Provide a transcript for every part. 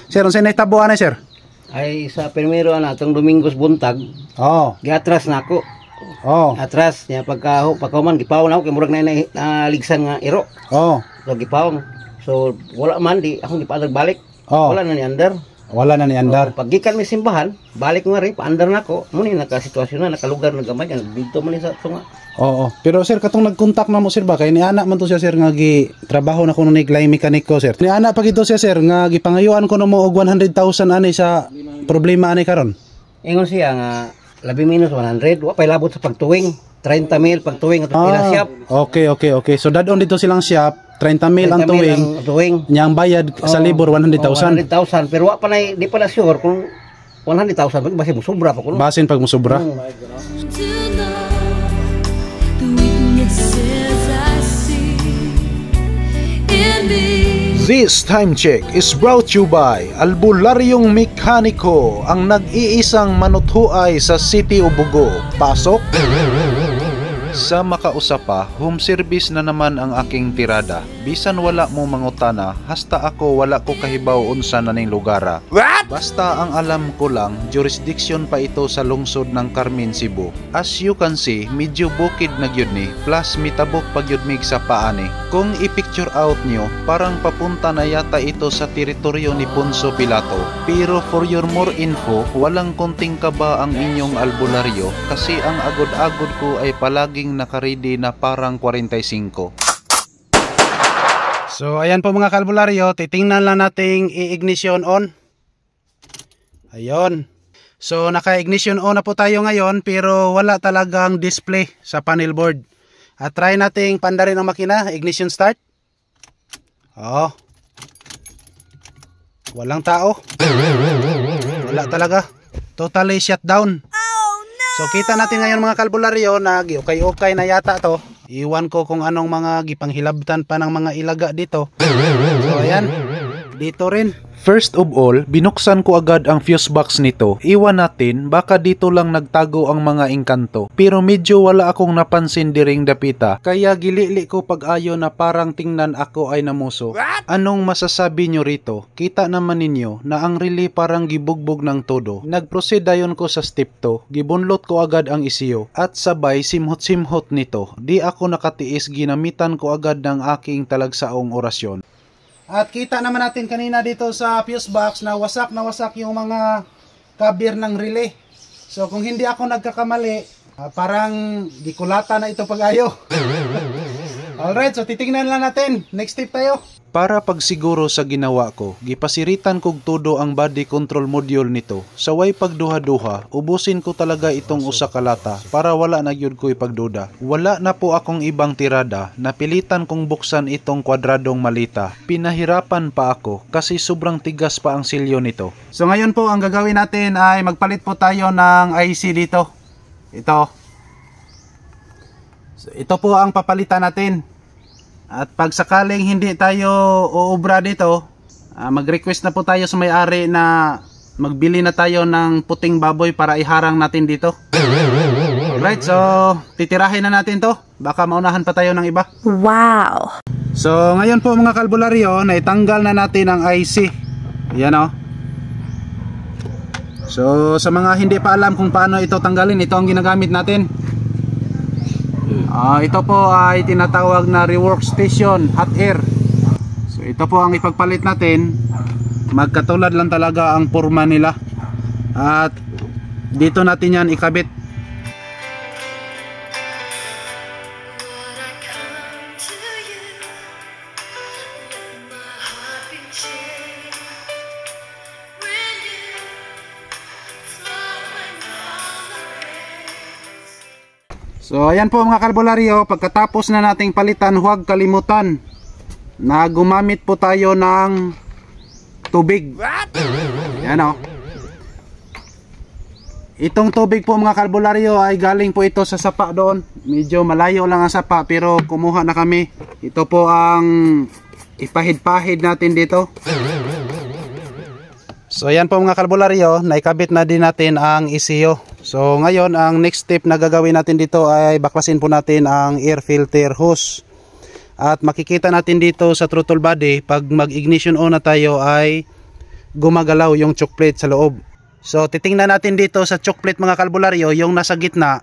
Sir, unsa nahitabuan ni sir? Ay sa primero na atong Domingos buntag. Oh. Giatras na ako. Oh. Atras niya pagkahuman gipawon ako kay murag na ligsan nga iro. Oh. So gipawon. So wala man di akong gipadag balik. Oh. Wala na ni under. Wala na ni andar. Paggikan mi simbahan, balik nga rin, pa-under na ako. Muna nakasitwasyon na, nakalugar na gamay. Dito man sa tunga. Oo. Pero sir, katong nag-contact na mo sir ba? Kaya ni anak man to siya sir nga trabaho na ko nung niglay mekaniko sir. Ni anak pag ito siya sir nga gipangayuan ko na mo og 100,000 ani sa problema ani karon. Ingon siya nga, labi minus 100. Wa pa'y labot sa pagtuwing. 30,000 pagtuwing at pila Okay. So dadon dito silang shop. 30,000 ang tuwing. Yang bayad sa libor 100,000. 100,000 pero wa pa na di pa na sure kung 100,000 basi mo sobra pa kuno. Basin pag mo sobra. This time check is brought to you by Albularyong Mekaniko, ang nag-iisang manuthuay sa City of Bugo. Pasok! Sa makausapa, home service na naman ang aking tirada. Bisan wala mo mangutana, hasta ako wala ko kahibaw unsa na ning lugara. What? Basta ang alam ko lang, jurisdiction pa ito sa lungsod ng Carmen, Cebu. As you can see, medyo bukid na gyud ni, plus mitabok pa gyud mig sa paani. Kung i-picture out nyo, parang papunta na yata ito sa teritoryo ni Poncio Pilato. Pero for your more info, walang konting kaba ang inyong albularyo kasi ang agod-agod ko ay palaging nakaredy na parang 45. So ayan po mga kalbularyo, titingnan lang nating i-ignition on. Ayun. So naka-ignition on na po tayo ngayon pero wala talagang display sa panel board. At try nating pandarin ang makina, ignition start. Oh. Walang tao. Wala talaga. Totally shut down. So kita natin ngayon mga kalbularyo na okay na yata to. Iwan ko kung anong mga gipanghilabtan pa ng mga ilaga dito. So ayan, dito rin. First of all, binuksan ko agad ang fuse box nito. Iwan natin, baka dito lang nagtago ang mga engkanto. Pero medyo wala akong napansin diring dapita. Kaya gilili ko pag-ayo na parang tingnan ako ay namuso. Anong masasabi nyo rito? Kita naman ninyo na ang relay parang gibugbog ng todo. Nag-proceed dayon ko sa step 2. Gibunlot ko agad ang isiyo. At sabay simhot-simhot nito. Di ako nakatiis, ginamitan ko agad ng aking talagsaong orasyon. At kita naman natin kanina dito sa fuse box na wasak yung mga cover ng relay. So kung hindi ako nagkakamali, parang gikulata na ito pag-ayo. Alright, so titingnan lang natin. Next step tayo. Para pagsiguro sa ginawa ko, gipasiritan kog todo ang body control module nito. Sa way pagduha-duha, ubusin ko talaga itong usa ka lata para wala na gyud ko ipagduda. Wala na po akong ibang tirada, napilitan kong buksan itong kwadradong malita. Pinahirapan pa ako kasi sobrang tigas pa ang silyo nito. So ngayon po ang gagawin natin ay magpalit po tayo ng IC dito. Ito. So, ito po ang papalitan natin. At pag sakaling hindi tayo uubra dito, mag-request na po tayo sa may-ari na magbili na tayo ng puting baboy para iharang natin dito. Alright, so titirahin na natin to. Baka maunahan pa tayo ng iba. Wow! So ngayon po mga kalbularyo, naitanggal na natin ang IC. Yan o. So sa mga hindi pa alam kung paano ito tanggalin, ito ang ginagamit natin. Ito po ay tinatawag na rework station hot air. So ito po ang ipagpalit natin. Magkatulad lang talaga ang porma nila. At dito natin yan ikabit. So ayan po mga kalbularyo, pagkatapos na nating palitan, huwag kalimutan na gumamit po tayo ng tubig. Yan o. Itong tubig po mga kalbularyo ay galing po ito sa sapa doon. Medyo malayo lang ang sapa pero kumuha na kami. Ito po ang ipahid-pahid natin dito. So ayan po mga kalbularyo, naikabit na din natin ang ECU. So ngayon ang next step na gagawin natin dito ay baklasin po natin ang air filter hose. At makikita natin dito sa throttle body, pag mag ignition on na tayo ay gumagalaw yung chocolate sa loob. So titingnan natin dito sa chocolate mga kalbularyo, yung nasa gitna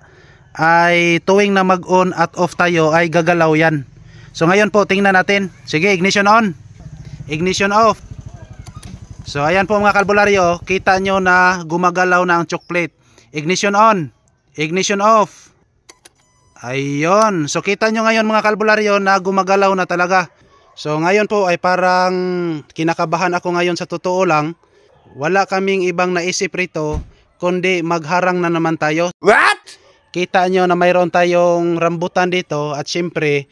ay tuwing na mag-on at off tayo ay gagalaw yan. So ngayon po tingnan natin. Sige, ignition on, ignition off. So ayan po mga kalbularyo, kita nyo na gumagalaw na ang chocolate. Ignition on, ignition off. Ayun, so kita nyo ngayon mga kalbularyo na gumagalaw na talaga. So ngayon po ay parang kinakabahan ako ngayon, sa totoo lang. Wala kaming ibang naisip rito kundi magharang na naman tayo. What? Kita nyo na mayroon tayong rambutan dito at syempre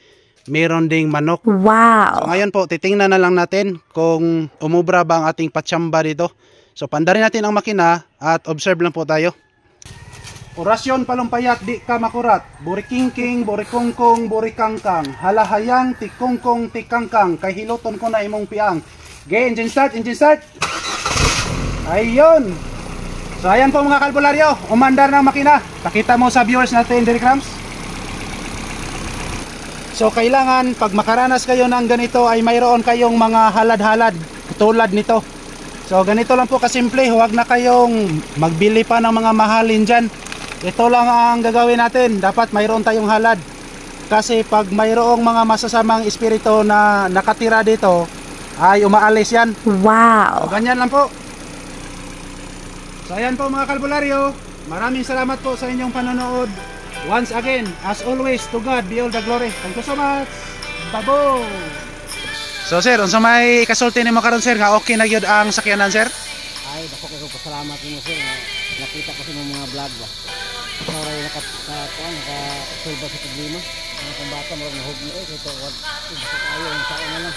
mayroon ding manok. Wow! So ngayon po titingnan na lang natin kung umubra ba ang ating patsamba dito. So pandarin natin ang makina at observe lang po tayo. Orasyon palumpayat di ka makurat, burikingking, burikongkong, burikangkang, halahayang, tikongkong, tikangkang, kay hiluton ko na imong piang. Okay, engine start, engine start. Ayun. So ayan po mga kalbularyo, umandar ng makina. Pakita mo sa viewers natin, Derek Rams. So kailangan pag makaranas kayo ng ganito ay mayroon kayong mga halad-halad tulad nito. So ganito lang po kasimple, huwag na kayong magbili pa ng mga mahalin dyan. Ito lang ang gagawin natin, dapat mayroon tayong halad. Kasi pag mayroong mga masasamang espiritu na nakatira dito, ay umaalis yan. Wow! So ganyan lang po. So ayan po mga kalbularyo, maraming salamat po sa inyong panonood. Once again, as always, to God be all the glory. Thank you so much. Babo! So sir, unsa may kasulti nimo karon sir nga okay na gyud ang sakyanan sir? Ay, dako kayo pasalamat nimo sir nga nakita ko sa mga vlog ba. Para naka-solve sa problema. Ang pambata mo na hugno eh ito wag ayo ang sao na lang.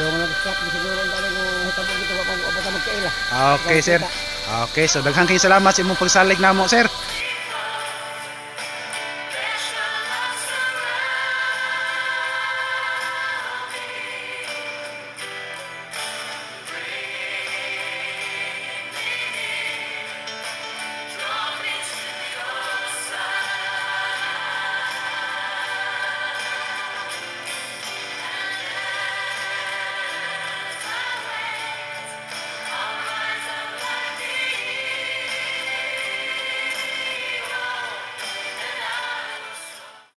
Dong lang stop siguro ang dali mo hitabo dito pa magkaila. Okay sir. Okay, so daghang kay salamat sa imong pagsalig namo sir.